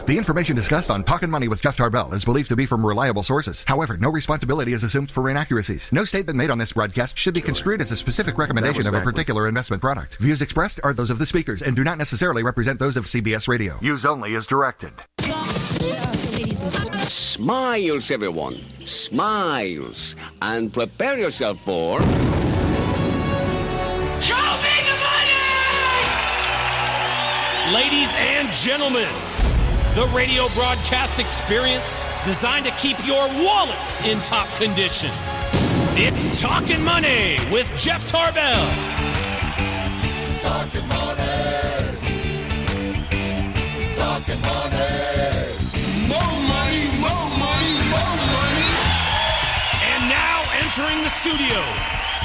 The information discussed on Talkin' Money with Jeff Tarbell is believed to be from reliable sources. However, no responsibility is assumed for inaccuracies. No statement made on this broadcast should be construed as a specific recommendation of a particular investment product. Views expressed are those of the speakers and do not necessarily represent those of CBS Radio. Use only as directed. Smiles, everyone. Smiles. And prepare yourself for... Show me the money! Ladies and gentlemen, the radio broadcast experience designed to keep your wallet in top condition. It's Talkin' Money with Jeff Tarbell. Talkin' money. Talkin' money. More money, more money, more money. And now entering the studio,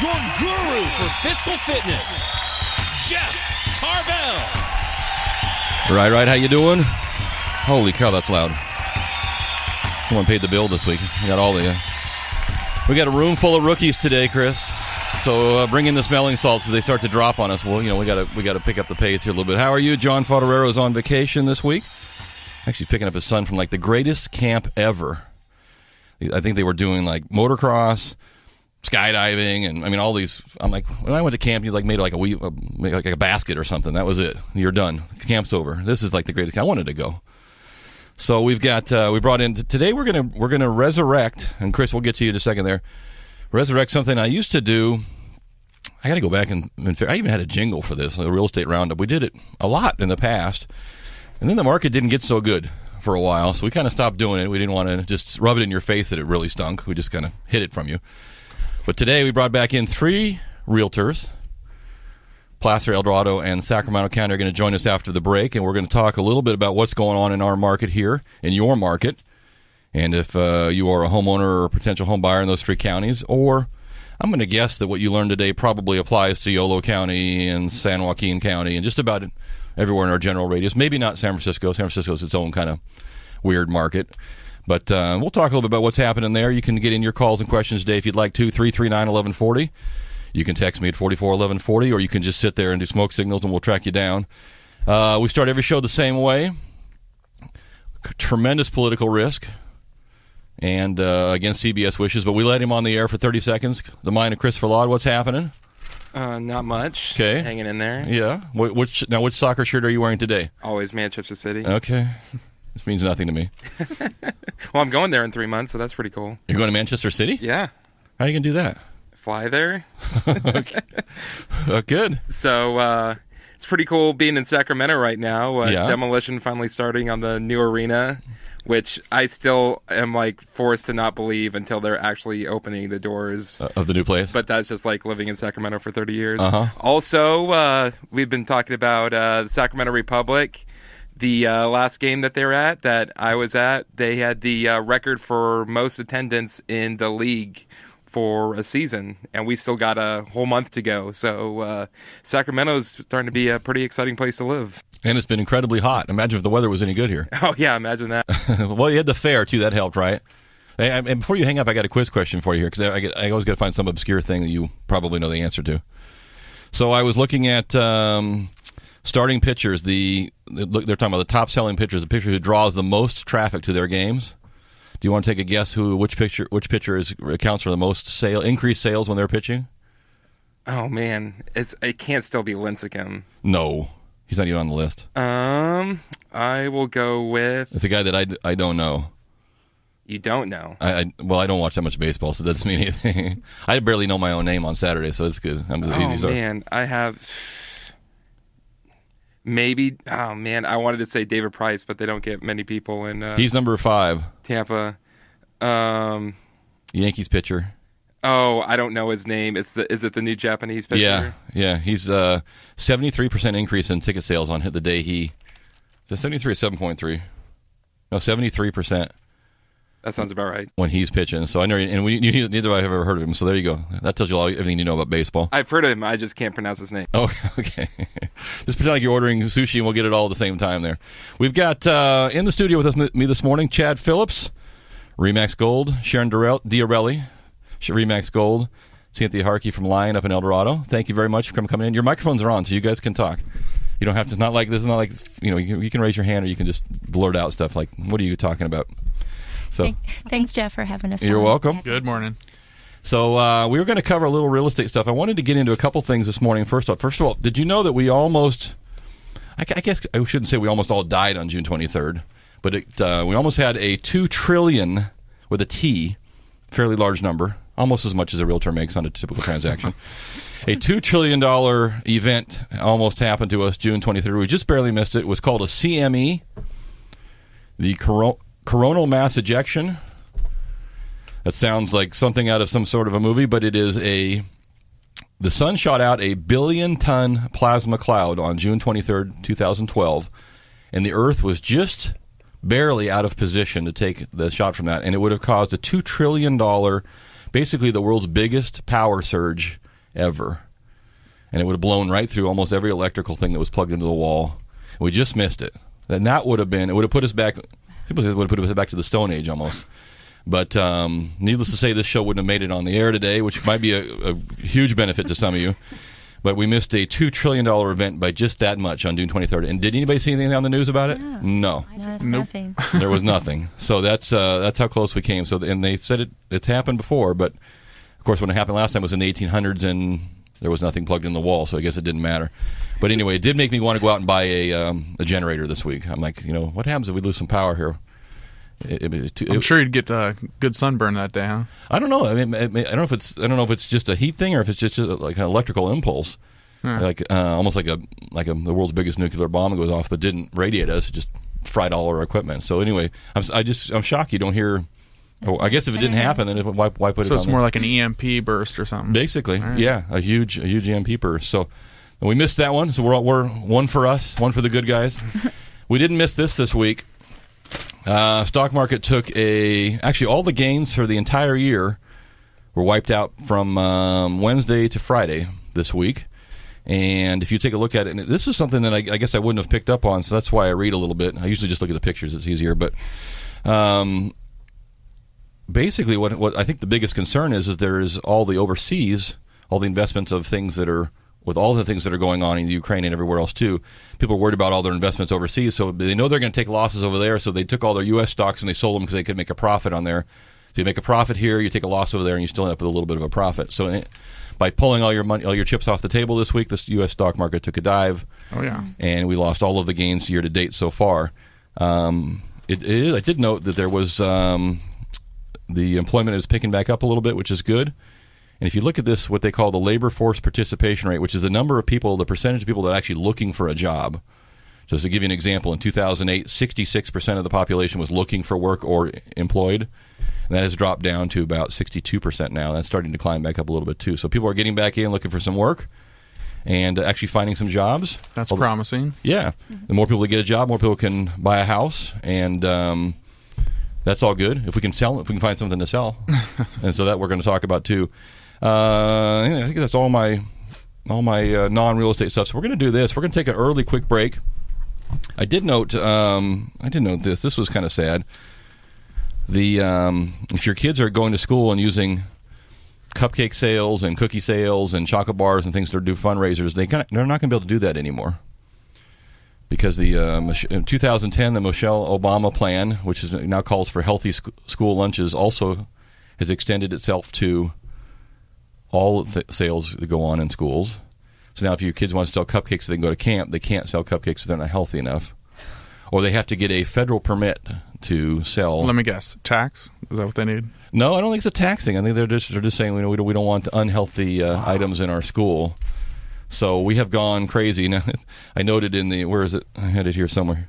your guru for fiscal fitness, Jeff Tarbell. Right, how you doing? Holy cow, that's loud. Someone paid the bill this week. We got a room full of rookies today, Chris. So bring in the smelling salts as they start to drop on us. Well, we got to pick up the pace here a little bit. How are you? John Foderero's on vacation this week. Actually picking up his son from like the greatest camp ever. I think they were doing like motocross, skydiving, and I mean all these. I'm like, when I went to camp, you like made like a basket or something. That was it. You're done. Camp's over. This is like the greatest. I wanted to go. So we brought in today. We're gonna resurrect, and Chris, we'll get to you in a second there. Resurrect something I used to do. I got to go back and I even had a jingle for this, a real estate roundup. We did it a lot in the past, and then the market didn't get so good for a while, so we kind of stopped doing it. We didn't want to just rub it in your face that it really stunk. We just kind of hid it from you. But today we brought back in 3 realtors. Placer, El Dorado, and Sacramento County are going to join us after the break, and we're going to talk a little bit about what's going on in our market here, in your market, and if you are a homeowner or a potential home buyer in those 3 counties, or I'm going to guess that what you learned today probably applies to Yolo County and San Joaquin County and just about everywhere in our general radius. Maybe not San Francisco. San Francisco is its own kind of weird market. But we'll talk a little bit about what's happening there. You can get in your calls and questions today if you'd like to, 339-1140. You can text me at 441140, or you can just sit there and do smoke signals, and we'll track you down. We start every show the same way. Tremendous political risk, and against CBS wishes, but we let him on the air for 30 seconds. The mind of Christopher Laud, what's happening? Not much. Okay. Hanging in there. Yeah. Which soccer shirt are you wearing today? Always Manchester City. Okay. This means nothing to me. Well, I'm going there in 3 months, so that's pretty cool. You're going to Manchester City? Yeah. How are you going to do that? Fly there. Good. So it's pretty cool being in Sacramento right now. Yeah. Demolition finally starting on the new arena, which I still am like forced to not believe until they're actually opening the doors of the new place. But that's just like living in Sacramento for 30 years. Uh-huh. Also, we've been talking about the Sacramento Republic. The last game that I was at, they had the record for most attendance in the league for a season, and we still got a whole month to go. So Sacramento's starting to be a pretty exciting place to live. And it's been incredibly hot. Imagine if the weather was any good here. Oh, yeah, imagine that. Well, you had the fair, too. That helped, right? And before you hang up, I got a quiz question for you here, because I always got to find some obscure thing that you probably know the answer to. So I was looking at starting pitchers. They're talking about the top-selling pitchers, the pitcher who draws the most traffic to their games. Do you want to take a guess which pitcher accounts for the most increased sales when they're pitching? Oh man, it can't still be Lincecum. No, he's not even on the list. I will go with. It's a guy that I don't know. You don't know? I don't watch that much baseball, so that doesn't mean anything. I barely know my own name on Saturday, so it's good. Easy start. Man, I have. Maybe, I wanted to say David Price, but they don't get many people in. He's number 5. Tampa. Yankees pitcher. Oh, I don't know his name. Is it the new Japanese pitcher? Yeah. He's 73% increase in ticket sales on the day he. Is that 73 or 7.3? No, 73%. That sounds about right. When he's pitching. So I know, and neither have I ever heard of him. So there you go. That tells you everything you know about baseball. I've heard of him. I just can't pronounce his name. Oh, okay. Just pretend like you're ordering sushi, and we'll get it all at the same time there. We've got in the studio with us me this morning, Chad Phillips, Remax Gold, Sharon Diarelli, Remax Gold, Cynthia Harkey from Lyon up in El Dorado. Thank you very much for coming in. Your microphones are on, so you guys can talk. You don't have to. It's not like this. Is not like you can raise your hand or you can just blurt out stuff like, "What are you talking about?" So thanks, Jeff, for having us. You're welcome. Good morning. So we were going to cover a little real estate stuff. I wanted to get into a couple things this morning. First of all, did you know that we almost? I guess I shouldn't say we almost all died on June 23rd, but we almost had a $2 trillion with a T, fairly large number, almost as much as a realtor makes on a typical transaction. A $2 trillion event almost happened to us June 23rd. We just barely missed it. It was called a CME, the coronal mass ejection. That sounds like something out of some sort of a movie, but it is the sun shot out a 1 billion-ton plasma cloud on June 23rd, 2012, and the Earth was just barely out of position to take the shot from that, and it would have caused a $2 trillion, basically the world's biggest power surge ever. And it would have blown right through almost every electrical thing that was plugged into the wall. We just missed it. And that would have been, it would have put us back, people say it would have put us back to the Stone Age almost. But needless to say, this show wouldn't have made it on the air today, which might be a huge benefit to some of you. But we missed a $2 trillion event by just that much on June 23rd. And did anybody see anything on the news about it? No. Nothing. There was nothing. So that's how close we came. So, and they said it's happened before, but of course when it happened last time it was in the 1800s and there was nothing plugged in the wall, so I guess it didn't matter. But anyway, it did make me want to go out and buy a generator this week. I'm like, what happens if we lose some power here? I'm sure you'd get a good sunburn that day, huh? I don't know. I mean, I don't know if it's just a heat thing or if it's just like an electrical impulse, like almost like the world's biggest nuclear bomb goes off, but didn't radiate us. It just fried all our equipment. So anyway, I'm shocked you don't hear. Oh, I guess if it didn't happen, then why put it on? So it's more like an EMP burst or something. Basically, right. Yeah, a huge EMP burst. So we missed that one. So we're one for us, one for the good guys. We didn't miss this week. Stock market took actually all the gains for the entire year were wiped out from Wednesday to Friday this week. And if you take a look at it, and this is something that I guess I wouldn't have picked up on, so that's why I read a little bit. I usually just look at the pictures; it's easier. But basically, what I think the biggest concern is there is all the overseas, all the investments of things that are. With all the things that are going on in Ukraine and everywhere else too, people are worried about all their investments overseas, so they know they're going to take losses over there, so they took all their U.S. stocks and they sold them because they could make a profit on there. So you make a profit here, you take a loss over there, and you still end up with a little bit of a profit. So by pulling all your money, all your chips off the table this week, this U.S. stock market took a dive. Oh yeah, and we lost all of the gains year to date so far. I did note that there was the employment is picking back up a little bit, which is good. And if you look at this, what they call the labor force participation rate, which is the number of people, the percentage of people that are actually looking for a job. Just to give you an example, in 2008, 66% of the population was looking for work or employed. And that has dropped down to about 62% now. That's starting to climb back up a little bit too. So people are getting back in looking for some work and actually finding some jobs. That's promising. Yeah. The more people that get a job, more people can buy a house. And that's all good. If we can sell, if we can find something to sell. And so that we're going to talk about too. I think that's all my non-real estate stuff. So we're going to do this. We're going to take an early, quick break. I did note this. This was kind of sad. If your kids are going to school and using cupcake sales and cookie sales and chocolate bars and things to do fundraisers, they're not going to be able to do that anymore. Because in 2010, the Michelle Obama plan, which now calls for healthy school lunches, also has extended itself to all sales that go on in schools. So now if your kids want to sell cupcakes so they can go to camp, they can't sell cupcakes because they're not healthy enough. Or they have to get a federal permit to sell. Let me guess. Tax? Is that what they need? No, I don't think it's a tax thing. I think they're just saying we don't want unhealthy items in our school. So we have gone crazy. Now, I noted where is it? I had it here somewhere.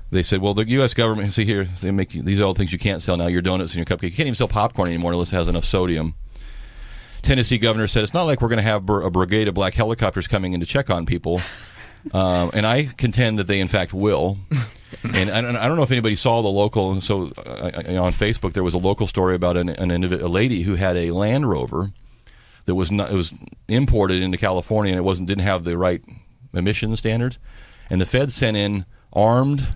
They said, well, the U.S. government, see here, they make these are all things you can't sell now, your donuts and your cupcake. You can't even sell popcorn anymore unless it has enough sodium. Tennessee governor said, it's not like we're going to have a brigade of black helicopters coming in to check on people. And I contend that they, in fact, will. And I don't know if anybody saw the local, so on Facebook there was a local story about a lady who had a Land Rover that was imported into California and it didn't have the right emission standards, and the feds sent in armed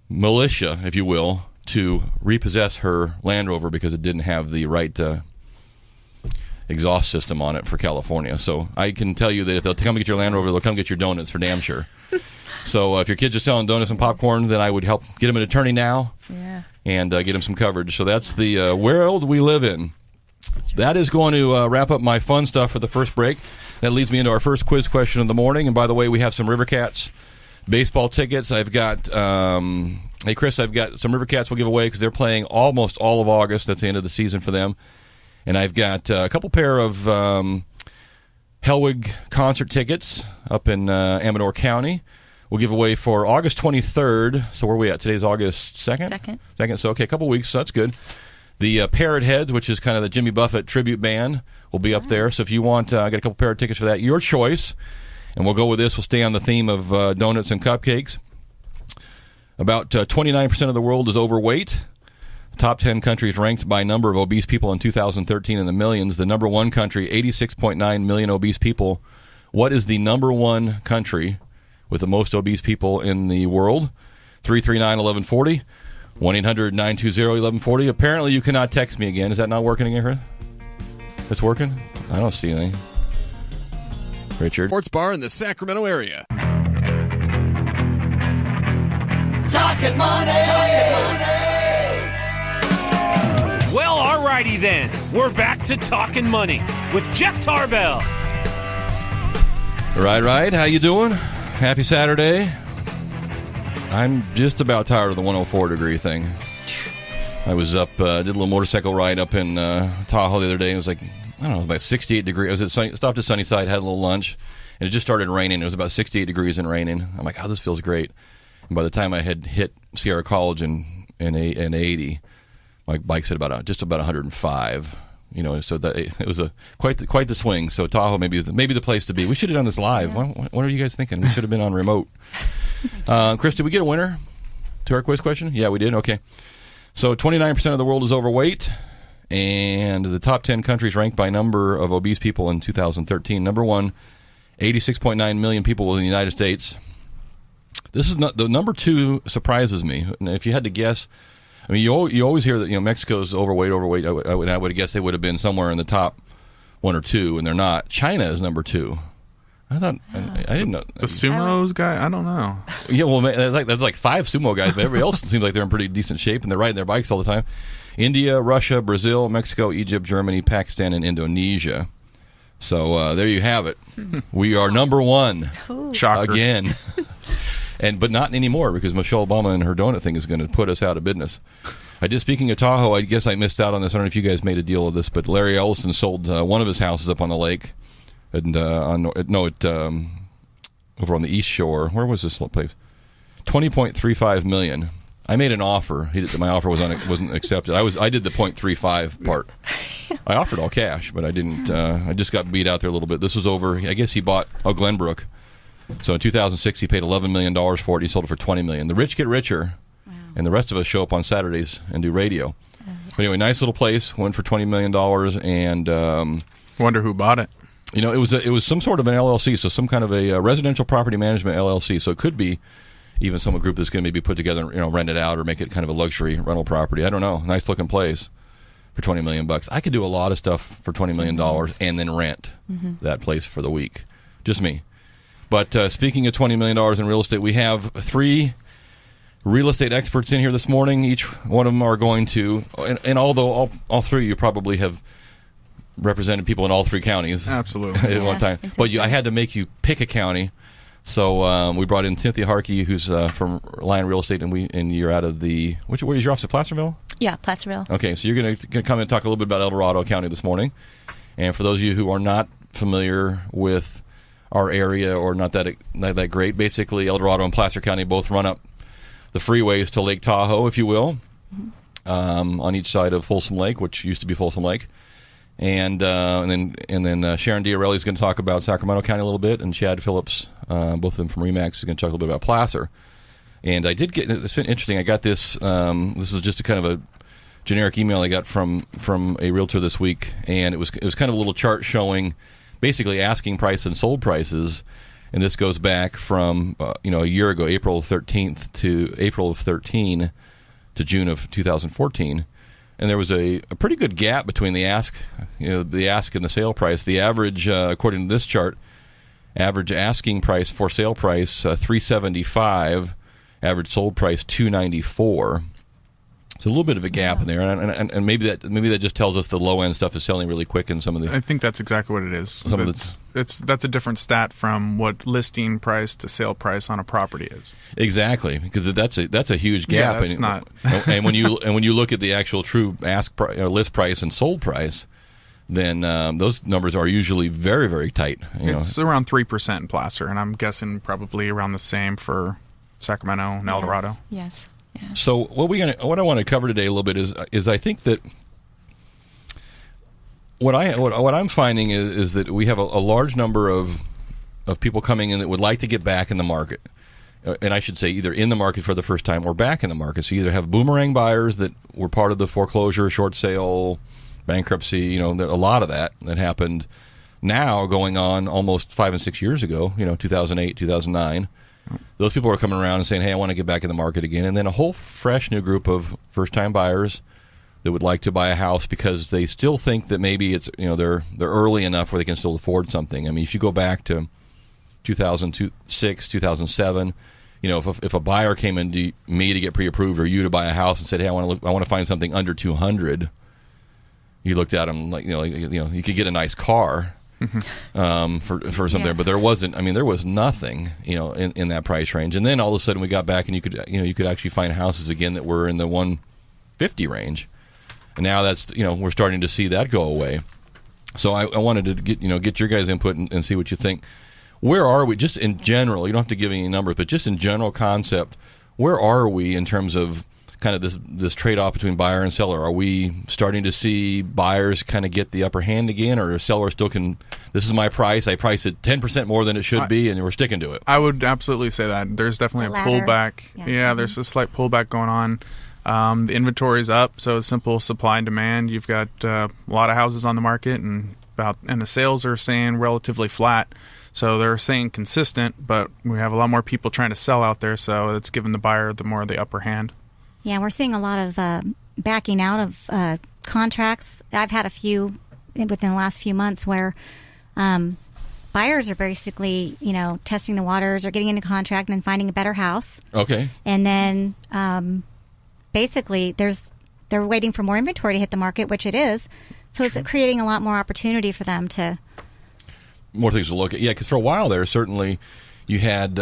militia, if you will, to repossess her Land Rover because it didn't have the right exhaust system on it for California. So I can tell you that if they'll come get your Land Rover, they'll come get your donuts for damn sure. So if your kids are selling donuts and popcorn, then I would help get them an attorney now and get them some coverage. So that's the world we live in. That is going to wrap up my fun stuff for the first break. That leads me into our first quiz question of the morning. And by the way, we have some River Cats baseball tickets. I've got, hey, Chris, I've got some River Cats we'll give away because they're playing almost all of August. That's the end of the season for them. And I've got a couple pair of Hellwig concert tickets up in Amador County. We'll give away for August 23rd. So where are we at? Today's August 2nd? Second. So, okay, a couple weeks. So that's good. The Parrot Heads, which is kind of the Jimmy Buffett tribute band, will be up there. So if you want, I got a couple pair of tickets for that. Your choice. And we'll go with this. We'll stay on the theme of donuts and cupcakes. About 29% of the world is overweight. The top 10 countries ranked by number of obese people in 2013 in the millions. The number one country, 86.9 million obese people. What is the number one country with the most obese people in the world? 339-1140. 1-800-920-1140. Apparently you cannot text me again. Is that not working again, Chris? It's working? I don't see anything. Richard. Sports bar in the Sacramento area. Talkin' money. Well, alrighty then. We're back to Talkin' Money with Jeff Tarbell. Right. How you doing? Happy Saturday. I'm just about tired of the 104-degree thing. I was up, did a little motorcycle ride up in Tahoe the other day. It was like, I don't know, about 68 degrees. I was stopped at Sunnyside, had a little lunch, and it just started raining. It was about 68 degrees and raining. I'm like, oh, this feels great. And by the time I had hit Sierra College in 80, my bike's at just about 105. You know, so that it was quite the swing. So Tahoe maybe the place to be. We should have done this live. What are you guys thinking? We should have been on remote. Chris, did we get a winner to our quiz question? Yeah, we did. Okay. So 29% of the world is overweight, and the top 10 countries ranked by number of obese people in 2013. Number one, 86.9 million people in the United States. This is not the number two. Surprises me. And if you had to guess, I mean, you always hear that Mexico's overweight. I would have guessed they would have been somewhere in the top one or two, and they're not. China is number two. I thought I didn't know the sumo guy. I don't know. Yeah, well, there's like 5 sumo guys, but everybody else seems like they're in pretty decent shape, and they're riding their bikes all the time. India, Russia, Brazil, Mexico, Egypt, Germany, Pakistan, and Indonesia. So there you have it. We are number one. Shocker. Again. But not anymore, because Michelle Obama and her donut thing is going to put us out of business. Speaking of Tahoe, I guess I missed out on this. I don't know if you guys made a deal of this, but Larry Ellison sold one of his houses up on the lake, and over on the East Shore. Where was this place? $20.35 million. I made an offer. My offer wasn't accepted. I did the 0.35 part. I offered all cash, but I didn't. I just got beat out there a little bit. This was over. I guess he bought Glenbrook. So in 2006, he paid $11 million for it. He sold it for $20 million. The rich get richer, and the rest of us show up on Saturdays and do radio. But anyway, nice little place. Went for $20 million, and wonder who bought it. You know, it was some sort of an LLC, so some kind of a residential property management LLC. So it could be even some group that's going to maybe put together, rent it out or make it kind of a luxury rental property. I don't know. Nice looking place for $20 million. I could do a lot of stuff for $20 million and then rent that place for the week. Just me. But speaking of $20 million in real estate, we have 3 real estate experts in here this morning. Each one of them are going to, and although all 3 of you probably have represented people in all 3 counties. Absolutely. At one time. But I had to make you pick a county. So we brought in Cynthia Harkey, who's from Lion Real Estate, and you're out of the, where is your office, at Placerville? Yeah, Placerville. Okay, so you're going to come and talk a little bit about El Dorado County this morning. And for those of you who are not familiar with our area or not that great, basically El Dorado and Placer County both run up the freeways to Lake Tahoe, if you will, on each side of Folsom Lake, which used to be Folsom Lake. And then Sharon Diarelli is going to talk about Sacramento County a little bit, and Chad Phillips, both of them from RE/MAX, is going to talk a little bit about Placer. And I did get, it's interesting, I got this, this was just a kind of a generic email I got from a realtor this week, and it was kind of a little chart showing basically asking price and sold prices, and this goes back from a year ago, April 13th to April of 13 to June of 2014. and there was a pretty good gap between the ask and the sale price. The average, according to this chart, average asking price for sale price $375, average sold price $294. It's a little bit of a gap in there, and maybe that just tells us the low end stuff is selling really quick in some of the. I think that's exactly what it is. That's a different stat from what listing price to sale price on a property is. Exactly, because that's a huge gap. Yeah, that's not. And when you look at the actual true list price and sold price, then those numbers are usually very, very tight. It's around 3% in Placer, and I'm guessing probably around the same for Sacramento and El Dorado. Yes. Yeah. So what I want to cover today a little bit is I think that what I'm finding is that we have a large number of people coming in that would like to get back in the market, and I should say either in the market for the first time or back in the market. So you either have boomerang buyers that were part of the foreclosure, short sale, bankruptcy, a lot of that happened now going on almost 5 and 6 years ago, 2008, 2009. Those people are coming around and saying, hey, I want to get back in the market again. And then a whole fresh new group of first-time buyers that would like to buy a house because they still think that maybe it's they're early enough where they can still afford something. I mean, if you go back to 2006, 2007, if a buyer came into me to get pre-approved or you to buy a house and said, hey, I want to find something under $200, you looked at them like you could get a nice car. For something, but there wasn't. I mean, there was nothing, in that price range. And then all of a sudden, we got back, and you could actually find houses again that were in the 150 range. And now that's we're starting to see that go away. So I wanted to get your guys' input and see what you think. Where are we, just in general? You don't have to give any numbers, but just in general concept, where are we in terms of kind of this trade-off between buyer and seller? Are we starting to see buyers kind of get the upper hand again, or sellers still can, this is my price, I price it 10% more than it should be, and we're sticking to it? I would absolutely say that. There's definitely a pullback. Yeah, there's a slight pullback going on. The inventory's up, so it's simple supply and demand. You've got a lot of houses on the market, and the sales are staying relatively flat. So they're saying consistent, but we have a lot more people trying to sell out there, so it's giving the buyer the upper hand. Yeah, we're seeing a lot of backing out of contracts. I've had a few within the last few months where buyers are basically, testing the waters or getting into contract and then finding a better house. Okay. And then basically they're waiting for more inventory to hit the market, which it is. So it's creating a lot more opportunity for them to... More things to look at. Yeah, because for a while there, certainly you had...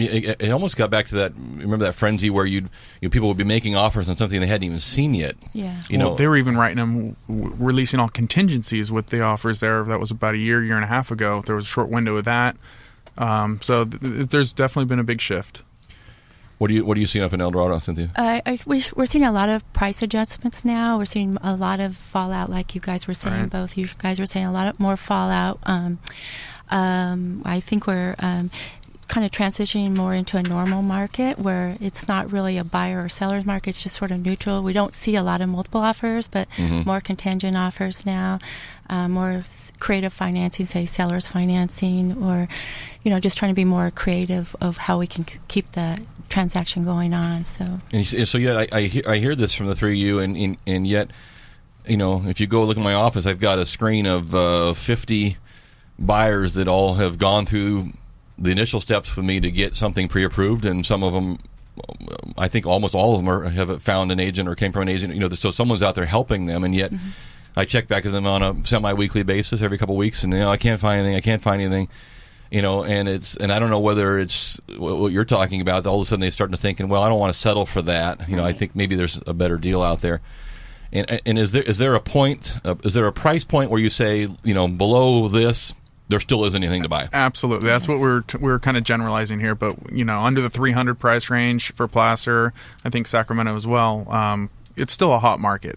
It almost got back to that. Remember that frenzy where people would be making offers on something they hadn't even seen yet. Yeah, they were even writing them, releasing all contingencies with the offers there. That was about a year and a half ago. There was a short window of that. So there's definitely been a big shift. What are you seeing up in El Dorado, Cynthia? We're seeing a lot of price adjustments now. We're seeing a lot of fallout, like you guys were saying. Right. Both you guys were saying a lot more fallout. I think we're kind of transitioning more into a normal market where it's not really a buyer or seller's market. It's just sort of neutral. We don't see a lot of multiple offers, but more contingent offers now, more creative financing, say seller's financing, or just trying to be more creative of how we can keep the transaction going on. So yet I hear this from the three of you, and yet if you go look at my office, I've got a screen of 50 buyers that all have gone through the initial steps for me to get something pre-approved, and some of them, I think almost all of them have found an agent or came from an agent. So someone's out there helping them, and yet I check back with them on a semi-weekly basis every couple of weeks, and I can't find anything. And I don't know whether it's what you're talking about. All of a sudden they're starting to think, well, I don't want to settle for that. I think maybe there's a better deal out there. And is there a point? Is there a price point where you say, below this, there still isn't anything to buy? Absolutely. That's what we're kind of generalizing here. But, under the 300 price range for Placer, I think Sacramento as well, it's still a hot market.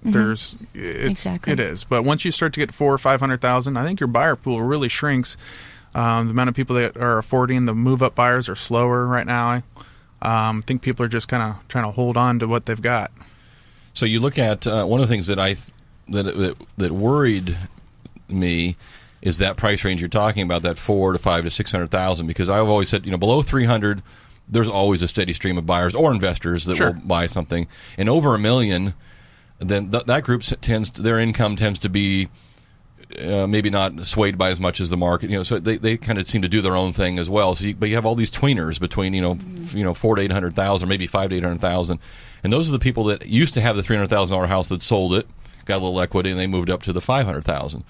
Exactly. It is. But once you start to get 400,000 or 500,000, I think your buyer pool really shrinks. The amount of people that are affording the move-up buyers are slower right now. I think people are just kind of trying to hold on to what they've got. So you look at one of the things that worried me is that price range you're talking about, that 400,000 to 500,000 to 600,000, because I've always said, below 300,000, there's always a steady stream of buyers or investors that will buy something, and over $1 million, then that group their income tends to be maybe not swayed by as much as the market, so they kind of seem to do their own thing as well. So, but you have all these tweeners between, $400,000 to $800,000, maybe $500,000 to $800,000, and those are the people that used to have the $300,000 house that sold it, got a little equity, and they moved up to the $500,000.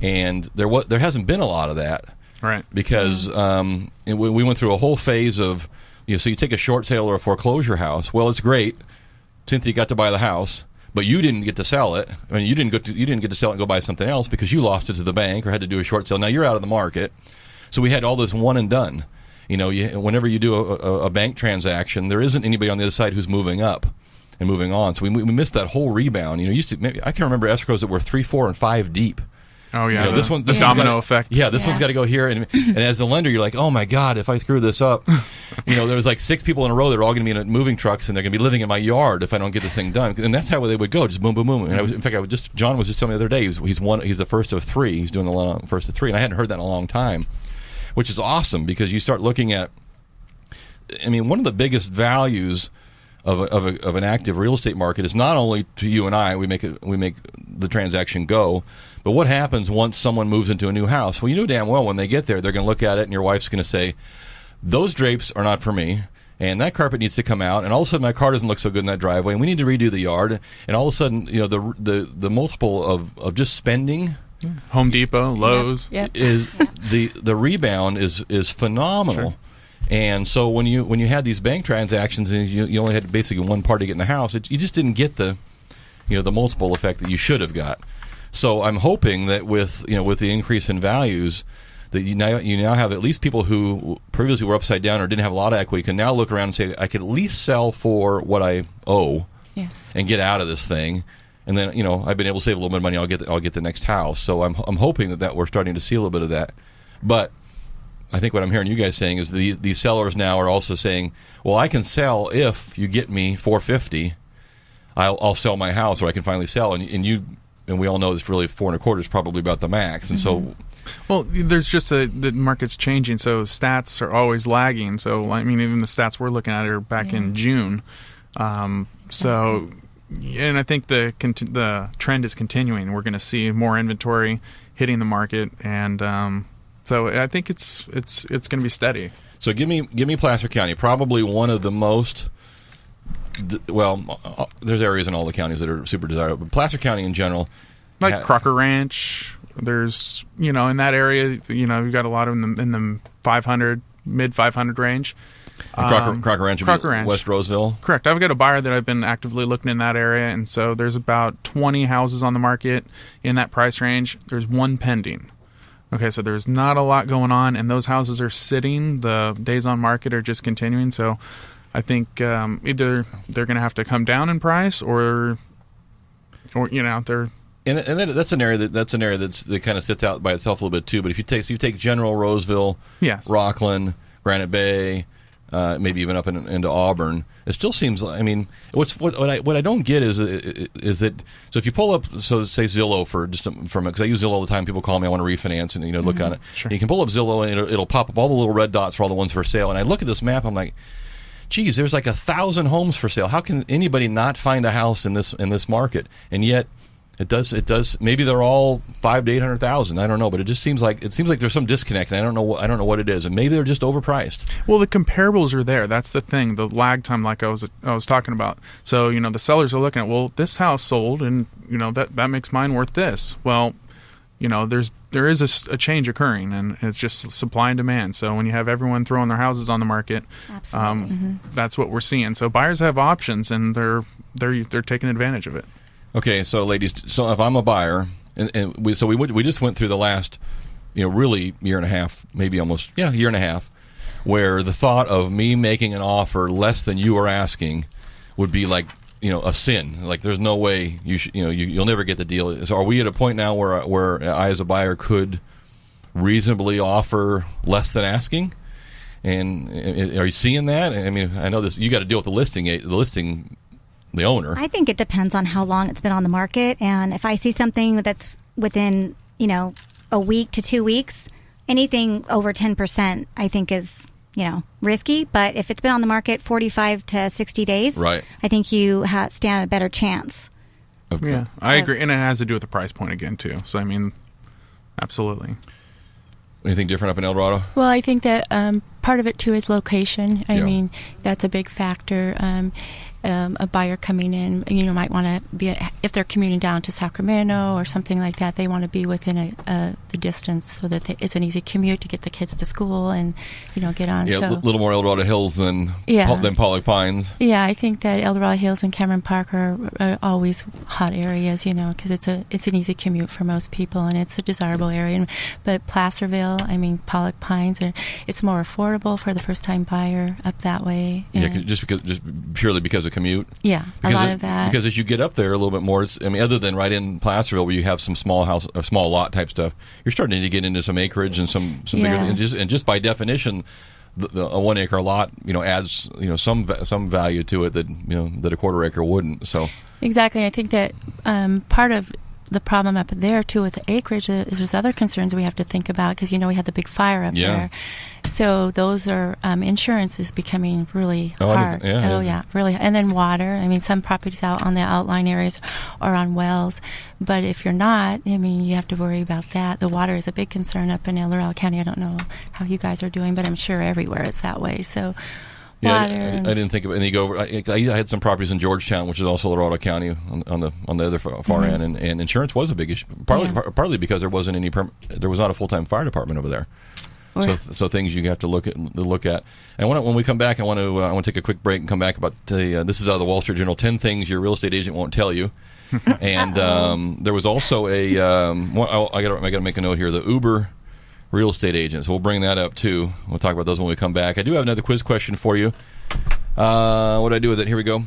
And there hasn't been a lot of that, right? Because we went through a whole phase of, so you take a short sale or a foreclosure house. Well, it's great. Cynthia got to buy the house, but you didn't get to sell it. I mean, you didn't get to sell it and go buy something else because you lost it to the bank or had to do a short sale. Now you're out of the market. So we had all this one and done. Whenever you do a bank transaction, there isn't anybody on the other side who's moving up and moving on. So we missed that whole rebound. I can remember escrows that were 3, 4, and 5 deep. Oh yeah, this the domino effect. Yeah, this one's got to go here, and as the lender, you're like, oh my god, if I screw this up, there was like 6 people in a row that are all going to be in moving trucks, and they're going to be living in my yard if I don't get this thing done. And that's how they would go, just boom, boom, boom. And John was just telling me the other day, he's the first of 3. He's doing the first of 3, and I hadn't heard that in a long time, which is awesome because you start looking at, one of the biggest values of an active real estate market is not only to you and I, we make the transaction go, but what happens once someone moves into a new house? Well, you know damn well when they get there, they're going to look at it, and your wife's going to say, those drapes are not for me, and that carpet needs to come out, and all of a sudden my car doesn't look so good in that driveway, and we need to redo the yard, and all of a sudden, the multiple of just spending, Home Depot, Lowe's, is the rebound is phenomenal. Sure. And so when you had these bank transactions and you only had basically one party get in the house, you just didn't get the multiple effect that you should have got. So I'm hoping that with the increase in values, that you now have at least people who previously were upside down or didn't have a lot of equity can now look around and say, I could at least sell for what I owe, and get out of this thing. And then I've been able to save a little bit of money. I'll get the next house. So I'm hoping that we're starting to see a little bit of that, but I think what I'm hearing you guys saying is these sellers now are also saying, well, I can sell if you get me $450. I'll sell my house, or I can finally sell. And we all know it's really 4 1/4 is probably about the max. And so, well, there's just the market's changing, so stats are always lagging. So even the stats we're looking at are back in June. And I think the trend is continuing. We're going to see more inventory hitting the market, and so I think it's going to be steady. So give me Placer County, probably one of the most. Well, there's areas in all the counties that are super desirable, but Placer County in general, like Crocker Ranch. There's in that area, you've got a lot of them in the 500 mid 500 range. Crocker Ranch, West Roseville. Correct. I've got a buyer that I've been actively looking in that area, and so there's about 20 houses on the market in that price range. There's one pending. Okay, so there's not a lot going on, and those houses are sitting. The days on market are just continuing. So I think either they're going to have to come down in price, or they're. And that's an area that kind of sits out by itself a little bit too. But if you take General, Roseville, Rockland, Granite Bay, maybe even up into Auburn, it still seems like, what I don't get is that, so if you pull up, so say Zillow because I use Zillow all the time, people call me, I want to refinance, and look on it. Sure. You can pull up Zillow and it'll pop up all the little red dots for all the ones for sale, and I look at this map, I'm like, geez, there's like 1,000 homes for sale. How can anybody not find a house in this market? And yet it does. Maybe they're all 500,000 to 800,000. I don't know, but it seems like there's some disconnect. And I don't know what it is, and maybe they're just overpriced. Well, the comparables are there. That's the thing. The lag time, like I was talking about. So the sellers are looking at, well, this house sold, and that makes mine worth this. Well, there is a change occurring, and it's just supply and demand. So when you have everyone throwing their houses on the market, that's what we're seeing. So buyers have options, and they're taking advantage of it. Okay, so ladies, so if I'm a buyer, and we just went through the last, really year and a half, maybe almost year and a half, where the thought of me making an offer less than you are asking would be like, a sin. Like there's no way you'll never get the deal. So are we at a point now where I as a buyer could reasonably offer less than asking? And are you seeing that? I know this. You got to deal with the owner. I think it depends on how long it's been on the market, and if I see something that's within a week to 2 weeks, anything over 10% I think is risky. But if it's been on the market 45 to 60 days, right, I think you stand a better chance I agree, and it has to do with the price point again too. So I mean, absolutely. Anything different up in El Dorado? Well, I think that part of it too is location. I mean, that's a big factor. A buyer coming in, might want to be, if they're commuting down to Sacramento or something like that, they want to be within the distance so that it's an easy commute to get the kids to school and, get on. Yeah, a little more El Dorado Hills than Pollock Pines. Yeah, I think that El Dorado Hills and Cameron Park are always hot areas, because it's an easy commute for most people and it's a desirable area. But Placerville, Pollock Pines, it's more affordable for the first-time buyer up that way. Yeah, just purely because of commute. Yeah, a lot of that. Because as you get up there a little bit more, other than right in Placerville where you have some small house or small lot type stuff, you're starting to get into some acreage and some bigger, and just by definition, a 1 acre lot, adds some value to it that a quarter acre wouldn't. So exactly, I think that part of the problem up there too with the acreage is there's other concerns we have to think about because we had the big fire up there. So those are insurance is becoming really hard. Really. And then water. Some properties out on the outlying areas are on wells, but if you're not, you have to worry about that. The water is a big concern up in El Dorado County. I don't know how you guys are doing, but I'm sure everywhere it's that way. So. Yeah, I didn't think of it. And you go over. I had some properties in Georgetown, which is also El Dorado County, on the other far end, and insurance was a big issue. Partly because there wasn't there was not a full-time fire department over there. So things you have to look at. And when we come back, I want to take a quick break and come back about this is out of the Wall Street Journal: 10 things your real estate agent won't tell you. And there was also I got to make a note here: the Uber real estate agents. We'll bring that up too. We'll talk about those when we come back. I do have another quiz question for you. What do I do with it? Here we go.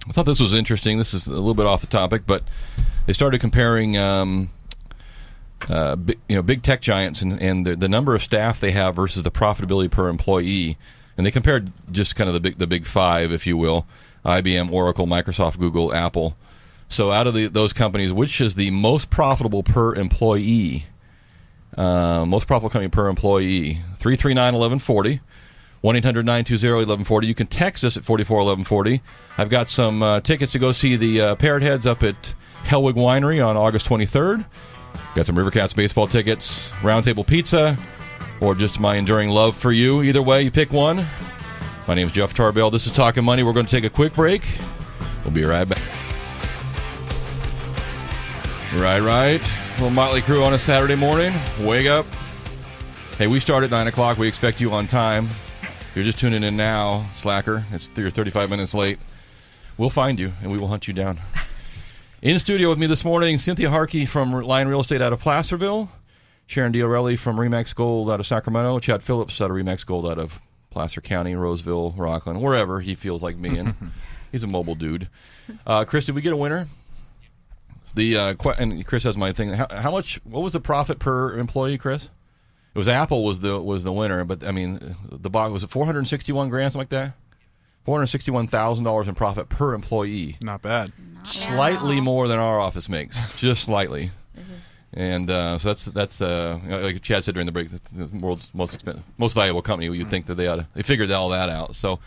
I thought this was interesting. This is a little bit off the topic, but they started comparing big tech giants and the number of staff they have versus the profitability per employee. And they compared just kind of the big five, if you will: IBM, Oracle, Microsoft, Google, Apple. So out of those companies, which is the most profitable per employee? Most profitable company per employee. 339-1140, 1-800-920-1140. You can text us at 441140. I've got some tickets to go see the Parrot Heads up at Hellwig Winery on August 23rd. Got some Rivercats baseball tickets, Roundtable Pizza, or just my enduring love for you. Either way, you pick one. My name is Jeff Tarbell. This is Talkin' Money. We're going to take a quick break. We'll be right back. Right. Little motley crew on a Saturday morning. Wake up. Hey, we start at 9 o'clock. We expect you on time. If you're just tuning in now, slacker, you're 35 minutes late. We'll find you, and we will hunt you down. In the studio with me this morning, Cynthia Harkey from Lion Real Estate out of Placerville, Sharon Diorelli from Remax Gold out of Sacramento, Chad Phillips out of Remax Gold out of Placer County, Roseville, Rockland, wherever he feels like being. He's a mobile dude. Chris, did we get a winner? And Chris has my thing. How much? What was the profit per employee, Chris? It was Apple was the winner, but the box was it $461,000, something like that. $461,000 in profit per employee. Not bad. Slightly more than our office makes, just slightly. And so that's like Chad said during the break, the world's most valuable company. You'd think that they figured all that out. So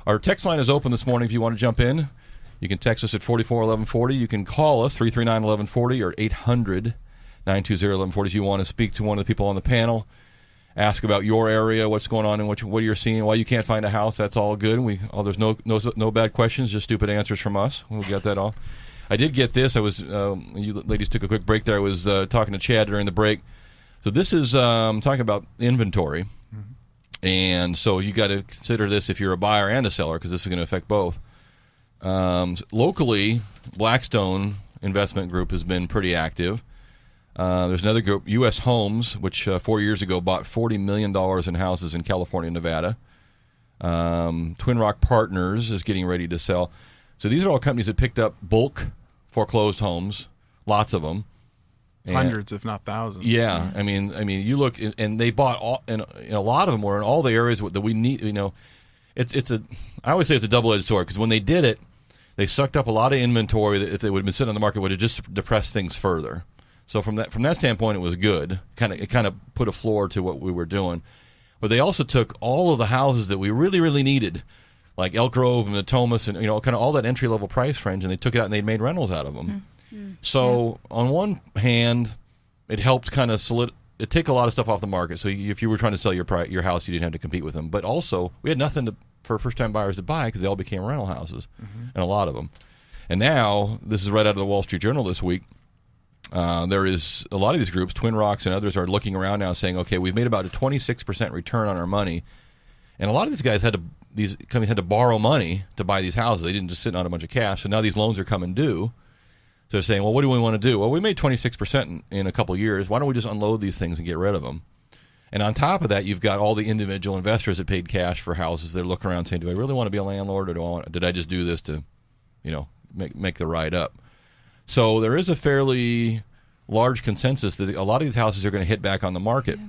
our text line is open this morning. If you want to jump in, you can text us at 441140. You can call us 339-1140 or 800-920-1140 if you want to speak to one of the people on the panel. Ask about your area, what's going on, and what you're seeing, why you can't find a house. That's all good. There's no bad questions, just stupid answers from us. We'll get that all. I did get this. I was you ladies took a quick break there. I was talking to Chad during the break. So this is talking about inventory, and so you got to consider this if you're a buyer and a seller because this is going to affect both. Locally, Blackstone Investment Group has been pretty active. There's another group, U.S. Homes, which 4 years ago bought $40 million in houses in California and Nevada. Twin Rock Partners is getting ready to sell. So these are all companies that picked up bulk foreclosed homes, lots of them. Hundreds, if not thousands. Yeah, I mean, you look, and they bought all, and a lot of them were in all the areas that we need. I always say it's a double-edged sword because when they did it, they sucked up a lot of inventory that if they would have been sitting on the market would have just depressed things further. So from that standpoint, it was good. It kind of put a floor to what we were doing. But they also took all of the houses that we really, really needed. like Elk Grove and the Thomas and kind of all that entry level price range, and they took it out and they made rentals out of them. Mm-hmm. So on one hand, it helped kind of it take a lot of stuff off the market. So if you were trying to sell your house, you didn't have to compete with them. But also, we had nothing for first-time buyers to buy because they all became rental houses, and a lot of them. And now, this is right out of the Wall Street Journal this week, there is a lot of these groups, Twin Rocks and others, are looking around now saying, okay, we've made about a 26% return on our money. And a lot of these guys these companies had to borrow money to buy these houses. They didn't just sit on a bunch of cash. So now these loans are coming due. So they're saying, well, what do we want to do? Well, we made 26% in a couple of years. Why don't we just unload these things and get rid of them? And on top of that, you've got all the individual investors that paid cash for houses. They're looking around saying, do I really want to be a landlord, or did I just do this to, make the ride up? So there is a fairly large consensus that a lot of these houses are going to hit back on the market. Yeah.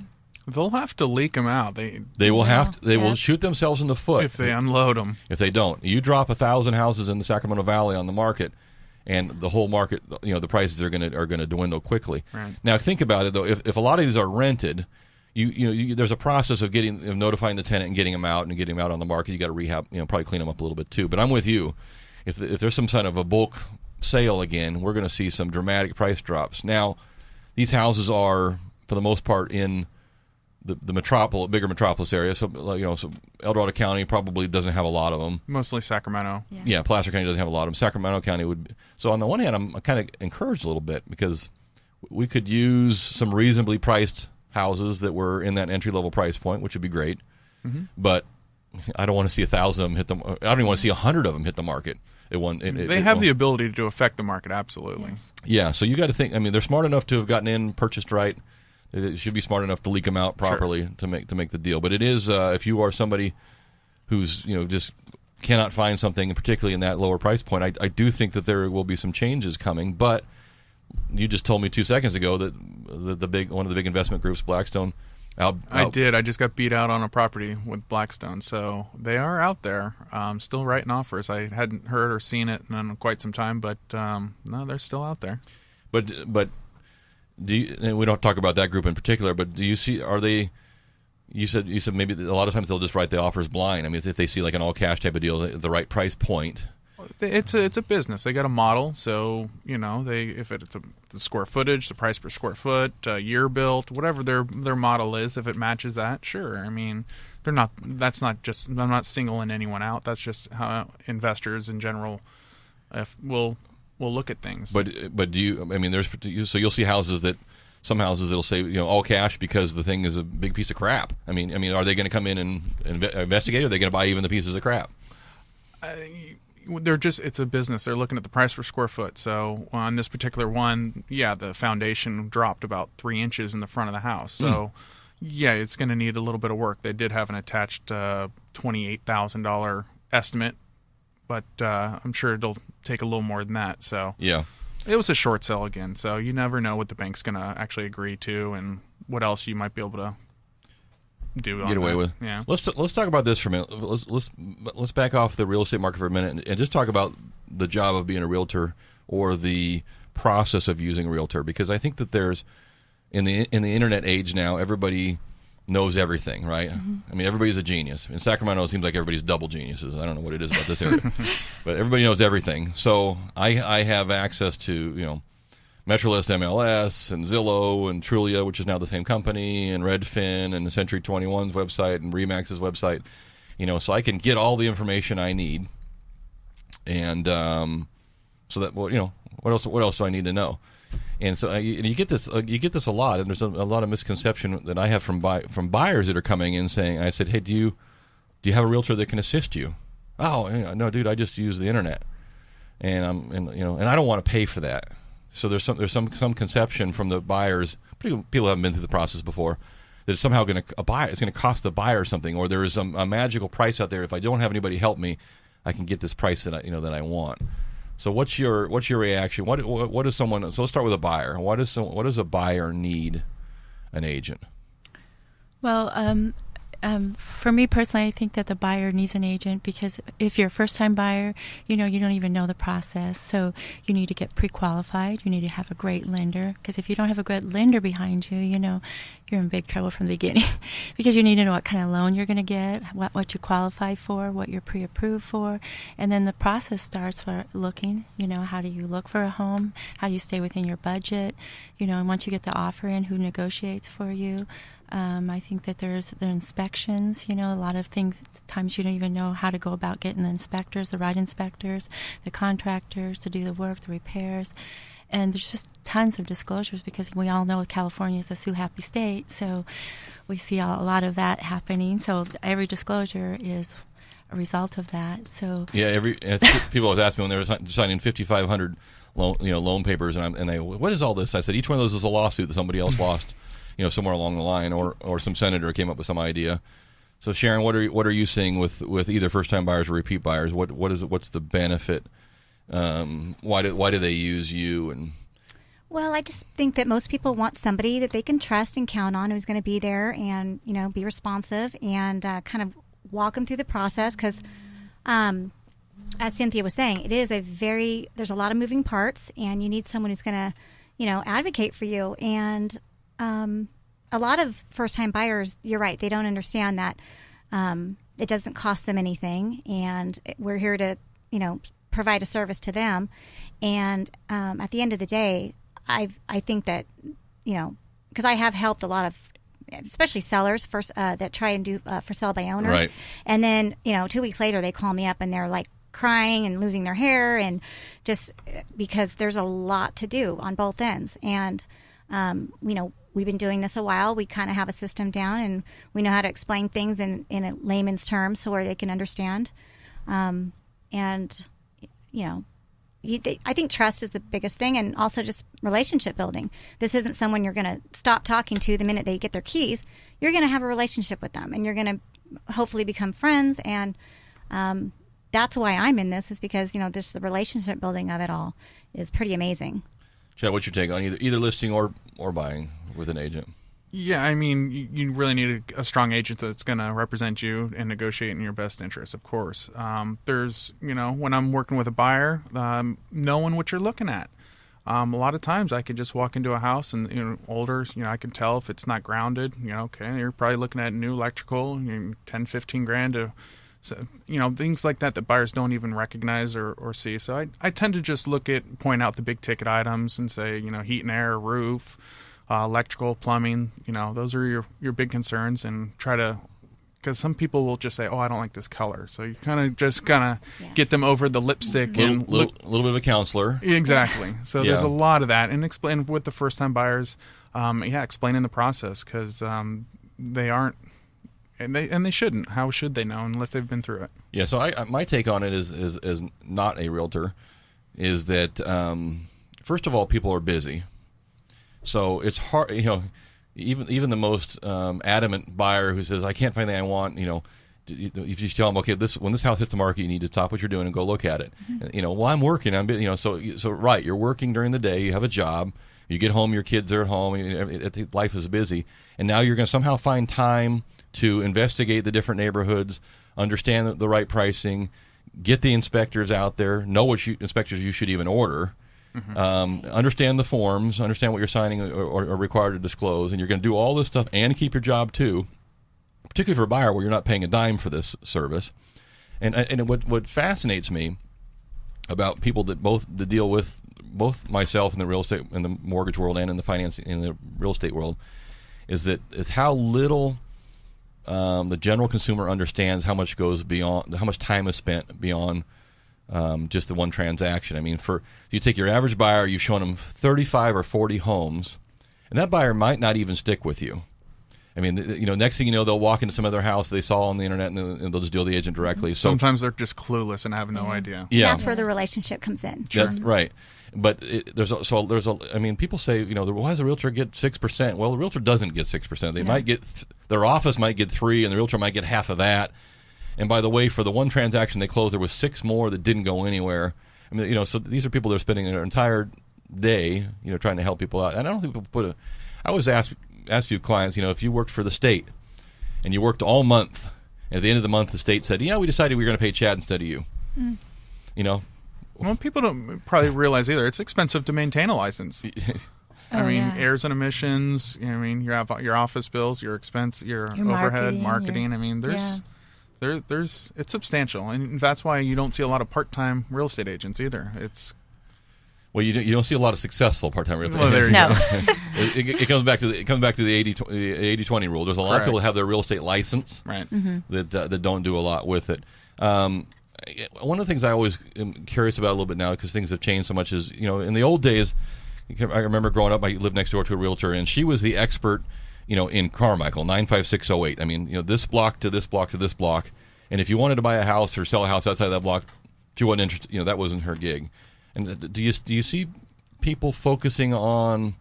They'll have to leak them out. They will have to. They will shoot themselves in the foot if they unload them. If they don't, you drop 1,000 houses in the Sacramento Valley on the market, and the whole market, the prices are going to dwindle quickly. Right. Now think about it though. If a lot of these are rented, there's a process of notifying the tenant and getting them out on the market. You got to rehab, probably clean them up a little bit too. But I'm with you. If there's some kind of a bulk sale again, we're going to see some dramatic price drops. Now, these houses are for the most part in the bigger metropolis area. So so El Dorado County probably doesn't have a lot of them. Mostly Sacramento. Yeah, Placer County doesn't have a lot of them. Sacramento County would. So on the one hand, I'm kind of encouraged a little bit because we could use some reasonably priced houses that were in that entry level price point, which would be great. Mm-hmm. But I don't want to see 1,000 of them hit them. I don't even want to see 100 of them hit the market. They have the ability to affect the market, absolutely. Yeah, so you got to think. I mean, they're smart enough to have gotten in, purchased right. They should be smart enough to leak them out properly to make the deal. But it is if you are somebody who's just cannot find something, particularly in that lower price point, I do think that there will be some changes coming. But you just told me 2 seconds ago that one of the big investment groups, Blackstone. I did. I just got beat out on a property with Blackstone, so they are out there, still writing offers. I hadn't heard or seen it in quite some time, but no, they're still out there. But do you, and we don't talk about that group in particular, but do you see? Are they? You said maybe a lot of times they'll just write the offers blind. I mean, if they see like an all cash type of deal, the right price point. It's a business. They got a model, so if it's the square footage, the price per square foot, year built, whatever their model is, if it matches that, sure. I mean, they're not. That's not just. I'm not singling anyone out. That's just how investors in general will look at things. But do you? I mean, so you'll see houses that. Some houses it'll say all cash because the thing is a big piece of crap. I mean, are they going to come in and investigate? Or are they going to buy even the pieces of crap? It's a business. They're looking at the price per square foot. So on this particular one, the foundation dropped about 3 inches in the front of the house. So it's going to need a little bit of work. They did have an attached $28,000 estimate, but I'm sure it'll take a little more than that. So it was a short sale again. So you never know what the bank's going to actually agree to and what else you might be able to do. Get away with. Yeah. Let's talk about this for a minute. Let's back off the real estate market for a minute and just talk about the job of being a realtor or the process of using a realtor, because I think that there's in the internet age now, everybody knows everything, right? Mm-hmm. I mean, everybody's a genius. In Sacramento, it seems like everybody's double geniuses. I don't know what it is about this area, but everybody knows everything. So I have access to Metrolist MLS and Zillow and Trulia, which is now the same company, and Redfin and Century 21's website and Remax's website. So I can get all the information I need, and so that what else do I need to know? And so you get this a lot, and there's a lot of misconception that I have from buyers that are coming in saying, I said, hey, do you have a realtor that can assist you? Oh, no, dude, I just use the internet, and I don't want to pay for that. So there's some conception from the buyers. People haven't been through the process before, that it's somehow it's going to cost the buyer something, or there is a magical price out there. If I don't have anybody help me, I can get this price that I want. So what's your reaction? What is someone? So let's start with a buyer. What does a buyer need an agent? Well, for me personally, I think that the buyer needs an agent, because if you're a first-time buyer, you don't even know the process. So you need to get pre-qualified. You need to have a great lender, because if you don't have a good lender behind you, you're in big trouble from the beginning because you need to know what kind of loan you're going to get, what you qualify for, what you're pre-approved for. And then the process starts for looking, how do you look for a home? How do you stay within your budget? And once you get the offer in, who negotiates for you? I think that there's the inspections, a lot of things, times you don't even know how to go about getting the inspectors, the right inspectors, the contractors to do the work, the repairs. And there's just tons of disclosures, because we all know California is a sue-happy state, so we see a lot of that happening. So every disclosure is a result of that. So people always ask me when they were signing 5,500 loan papers, and they, what is all this? I said each one of those is a lawsuit that somebody else lost, somewhere along the line, or some senator came up with some idea. So Sharon, what are you seeing with either first-time buyers or repeat buyers? What's the benefit? Why do they use you? And well, I just think that most people want somebody that they can trust and count on, who's going to be there and be responsive and kind of walk them through the process. Because, as Cynthia was saying, there's a lot of moving parts, and you need someone who's going to advocate for you. And a lot of first-time buyers, you're right, they don't understand that it doesn't cost them anything, and we're here to provide a service to them. And at the end of the day, I think that because I have helped a lot of, especially sellers that try and do for sale by owner, right. And then 2 weeks later they call me up and they're like crying and losing their hair, and just because there's a lot to do on both ends. And we've been doing this a while. We kind of have a system down, and we know how to explain things in a layman's terms so where they can understand. I think trust is the biggest thing, and also just relationship building. This isn't someone you're going to stop talking to the minute they get their keys. You're going to have a relationship with them, and you're going to hopefully become friends. And that's why I'm in this, is because just the relationship building of it all is pretty amazing. Chad, what's your take on either listing or buying with an agent? Yeah, I mean, you really need a strong agent that's going to represent you and negotiate in your best interest, of course. There's, when I'm working with a buyer, knowing what you're looking at. A lot of times I could just walk into a house and, older, I can tell if it's not grounded, okay, you're probably looking at new electrical, 10, 15 grand to, things like that buyers don't even recognize or see. So I tend to just point out the big ticket items and say, heat and air, roof, electrical, plumbing, those are your big concerns, and try to, because some people will just say, oh, I don't like this color. So you kind of get them over the lipstick. Little bit of a counselor. Exactly. So there's a lot of that. And explain with the first-time buyers, explaining the process, because they aren't, and they shouldn't. How should they know unless they've been through it? Yeah, so my take on it is not a realtor, is that, first of all, people are busy. So it's hard, even the most adamant buyer who says, I can't find anything I want, if you tell them, okay, when this house hits the market, you need to stop what you're doing and go look at it. Mm-hmm. Well, I'm working. So right, you're working during the day, you have a job, you get home, your kids are at home, life is busy, and now you're going to somehow find time to investigate the different neighborhoods, understand the right pricing, get the inspectors out there, know which inspectors you should even order. Mm-hmm. Understand the forms, understand what you're signing or required to disclose, and you're going to do all this stuff and keep your job too, particularly for a buyer where you're not paying a dime for this service. And what fascinates me about people that deal with both myself in the real estate, in the mortgage world, and in the finance, in the real estate world, is how little the general consumer understands how much goes beyond, how much time is spent beyond just the one transaction. I mean, you take your average buyer, you've shown them 35 or 40 homes, and that buyer might not even stick with you. I mean, next thing you know, they'll walk into some other house they saw on the internet, and they'll just deal with the agent directly. So sometimes they're just clueless and have no idea. Yeah, that's where the relationship comes in. Sure. Right. But people say, why does the realtor get 6%? Well, the realtor doesn't get 6%. They might get, their office might get 3%, and the realtor might get half of that. And by the way, for the one transaction they closed, there was 6 more that didn't go anywhere. I mean, so these are people that are spending their entire day, trying to help people out. And I don't think people I always ask a few clients, if you worked for the state and you worked all month. And at the end of the month, the state said, "Yeah, we decided we were going to pay Chad instead of you." You know. Well, people don't probably realize either. It's expensive to maintain a license. I mean, airs and emissions. I mean, you have your office bills, your expense, your overhead, marketing. I mean, there's it's substantial, and that's why you don't see a lot of part-time real estate agents either. It's you don't see a lot of successful part-time real estate. Well, there you go. It comes back to the 80-20 rule. There's a lot of people that have their real estate license, right? That don't do a lot with it. One of the things I always am curious about a little bit now, because things have changed so much, is in the old days. I remember growing up, I lived next door to a realtor, and she was the expert, in Carmichael, 95608. I mean, this block to this block to this block. And if you wanted to buy a house or sell a house outside of that block, she wasn't interested. That wasn't her gig. And do you see people focusing on,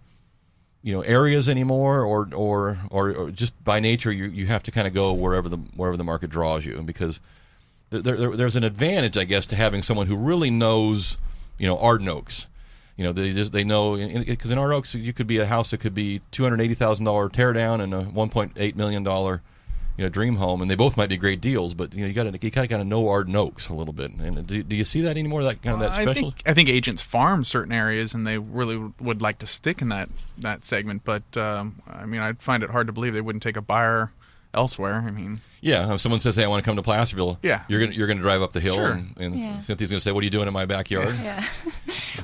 areas anymore, or just by nature you have to kind of go wherever the market draws you? Because there's an advantage, I guess, to having someone who really knows, Arden Oaks. They know, because in Arden Oaks you could be a house that could be $280,000 tear down and a $1.8 million dream home, and they both might be great deals. But you kind of know Arden Oaks a little bit. And do you see that anymore? That kind of that special. I think agents farm certain areas, and they really would like to stick in that segment. But I mean, I'd find it hard to believe they wouldn't take a buyer elsewhere. I mean, yeah. If someone says, "Hey, I want to come to Placerville," you're gonna drive up the hill, and Cynthia's gonna say, "What are you doing in my backyard?" Yeah.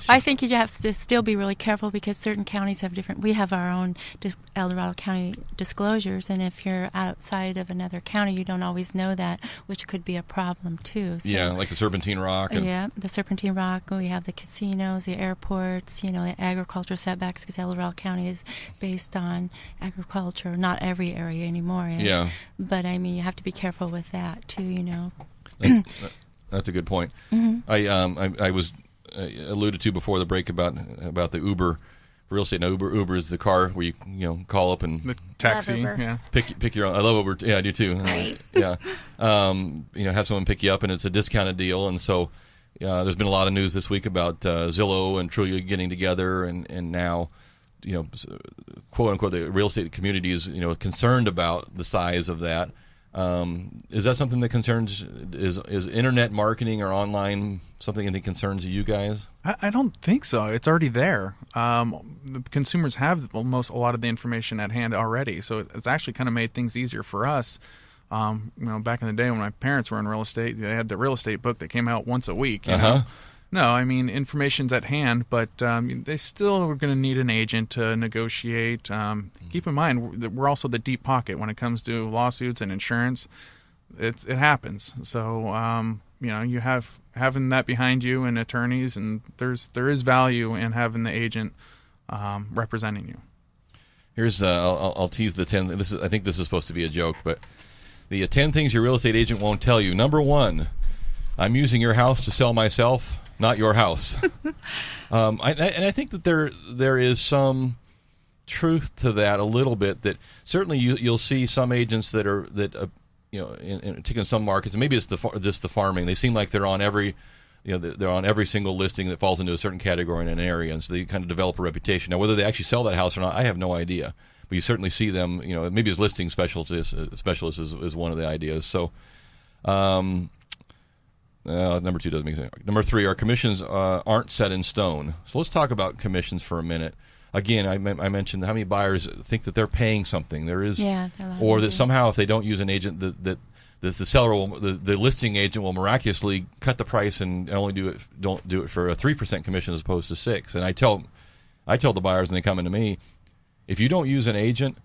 I think you have to still be really careful, because certain counties have different. We have our own El Dorado County disclosures, and if you're outside of another county, you don't always know that, which could be a problem too. So, yeah, like the Serpentine Rock. The Serpentine Rock. We have the casinos, the airports. The agricultural setbacks, because El Dorado County is based on agriculture. Not every area anymore is. Yeah. But I mean, you have to be careful with that too. That's a good point. Mm-hmm. I was alluded to before the break about the Uber real estate. Now Uber is the car where you call up and the taxi, pick your own. I love Uber. Yeah, I do too. Right. Yeah, have someone pick you up, and it's a discounted deal. And so there's been a lot of news this week about Zillow and Trulia getting together, and now quote unquote the real estate community is concerned about the size of that. Is that something that concerns? Is internet marketing or online something that concerns you guys? I don't think so. It's already there. The consumers have a lot of the information at hand already, so it's actually kind of made things easier for us. Back in the day when my parents were in real estate, they had the real estate book that came out once a week. You know? No, I mean, information's at hand, but they still are going to need an agent to negotiate. Keep in mind that we're also the deep pocket when it comes to lawsuits and insurance. It happens. So, you having that behind you and attorneys, and there is value in having the agent representing you. Here's I'll tease the 10. I think this is supposed to be a joke, but the 10 things your real estate agent won't tell you. Number 1, I'm using your house to sell myself, not your house. I think that there is some truth to that a little bit. That certainly you'll see some agents that in particular some markets, and maybe it's just the farming. They seem like they're on every single listing that falls into a certain category in an area, and so they kind of develop a reputation. Now, whether they actually sell that house or not, I have no idea. But you certainly see them. Maybe as listing specialists is one of the ideas. So. Number 2 doesn't make sense. Number 3, our commissions aren't set in stone. So let's talk about commissions for a minute. Again, I mentioned how many buyers think that they're paying something. There is, or that somehow if they don't use an agent, that the seller the listing agent will miraculously cut the price and only don't do it for a 3% commission as opposed to 6%. And I tell the buyers when they come into me, if you don't use an agent,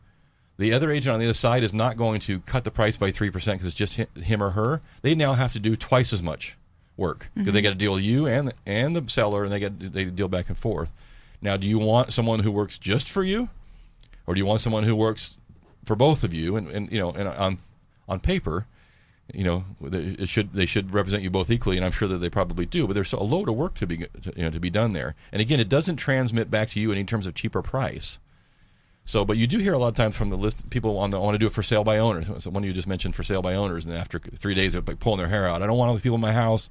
the other agent on the other side is not going to cut the price by 3% because it's just him or her. They now have to do twice as much work because they got to deal with you and the seller, and they deal back and forth. Now, do you want someone who works just for you, or do you want someone who works for both of you? And on paper, they should represent you both equally, and I'm sure that they probably do. But there's a load of work to be done there. And again, it doesn't transmit back to you in terms of cheaper price. So, but you do hear a lot of times from the list people want to do it for sale by owners. So one you just mentioned for sale by owners, and after 3 days they're like pulling their hair out. I don't want all these people in my house.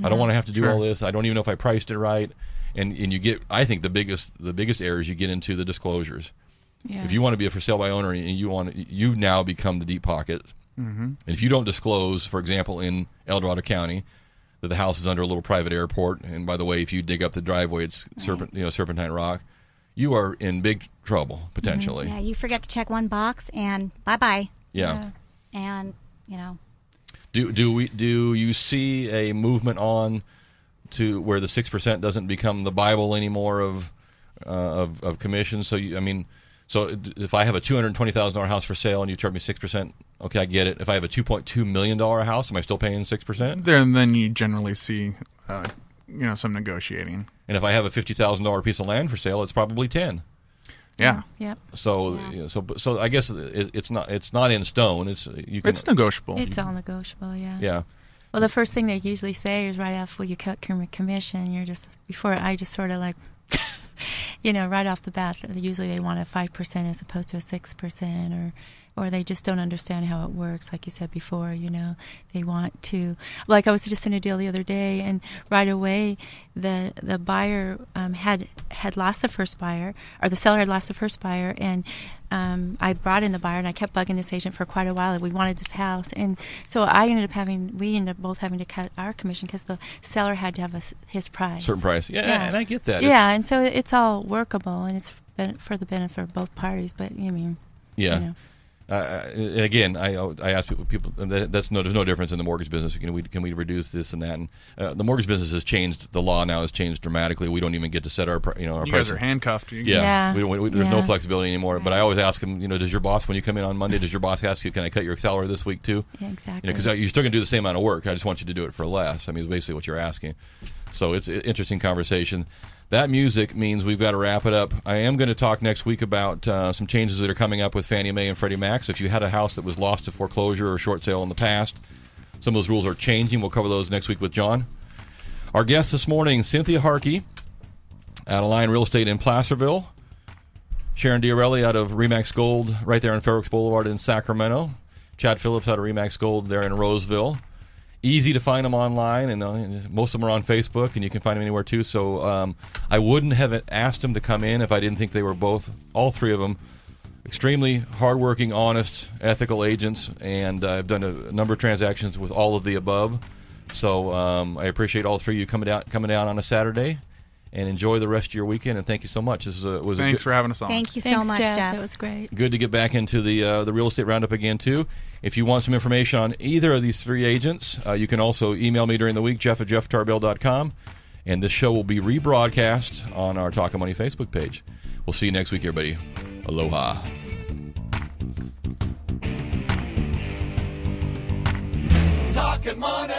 I don't want to have to do all this. I don't even know if I priced it right. And you get, I think the biggest error is you get into the disclosures. Yes. If you want to be a for sale by owner and you now become the deep pocket. Mm-hmm. And if you don't disclose, for example, in El Dorado County, that the house is under a little private airport, and by the way, if you dig up the driveway, it's serpentine rock, you are in big trouble potentially. Yeah, you forget to check one box, and bye-bye. Yeah. And Do you see a movement on to where the 6% doesn't become the Bible anymore of commissions? So So if I have a $220,000 house for sale and you charge me 6%, okay, I get it. If I have a $2.2 million house, am I still paying 6%? Then you generally see, some negotiating. And if I have a $50,000 piece of land for sale, it's probably 10. Yeah. Yep. So I guess it's not in stone. It's negotiable. It's all negotiable. Yeah. Yeah. Well, the first thing they usually say is right after you cut commission. I just sort of like. Right off the bat, usually they want a 5% as opposed to a 6%, or they just don't understand how it works. Like you said before, they want to. Like I was just in a deal the other day, and right away, the buyer had lost the first buyer, or the seller had lost the first buyer, and I brought in the buyer, and I kept bugging this agent for quite a while. We wanted this house, and so we ended up both having to cut our commission because the seller had to have his price, certain price. Yeah, and I get that. Yeah, and so it's all workable, and it's for the benefit of both parties. But yeah. And again, I ask people there's no difference in the mortgage business. Can we reduce this and that? And the mortgage business has changed. The law now has changed dramatically. We don't even get to set our price. You guys are handcuffed. Yeah. There's no flexibility anymore. But I always ask them, does your boss, when you come in on Monday, does your boss ask you, can I cut your salary this week too? Yeah, exactly. Because you're still going to do the same amount of work. I just want you to do it for less. I mean, it's basically what you're asking. So it's an interesting conversation. That music means we've got to wrap it up. I am going to talk next week about some changes that are coming up with Fannie Mae and Freddie Mac. So if you had a house that was lost to foreclosure or short sale in the past, some of those rules are changing. We'll cover those next week with John. Our guest this morning, Cynthia Harkey, out of Lion Real Estate in Placerville. Sharon Diarelli out of Remax Gold right there on Fair Oaks Boulevard in Sacramento. Chad Phillips out of Remax Gold there in Roseville. Easy to find them online, and most of them are on Facebook, and you can find them anywhere too. So I wouldn't have asked them to come in if I didn't think they were all three of them, extremely hardworking, honest, ethical agents, and I've done a number of transactions with all of the above. So I appreciate all three of you coming down on a Saturday, and enjoy the rest of your weekend. And thank you so much. Thanks for having us on. Thank you so much, Jeff. It was great. Good to get back into the real estate roundup again too. If you want some information on either of these three agents, you can also email me during the week, jeff@jefftarbell.com. And this show will be rebroadcast on our Talkin Money Facebook page. We'll see you next week, everybody. Aloha. Talkin Money.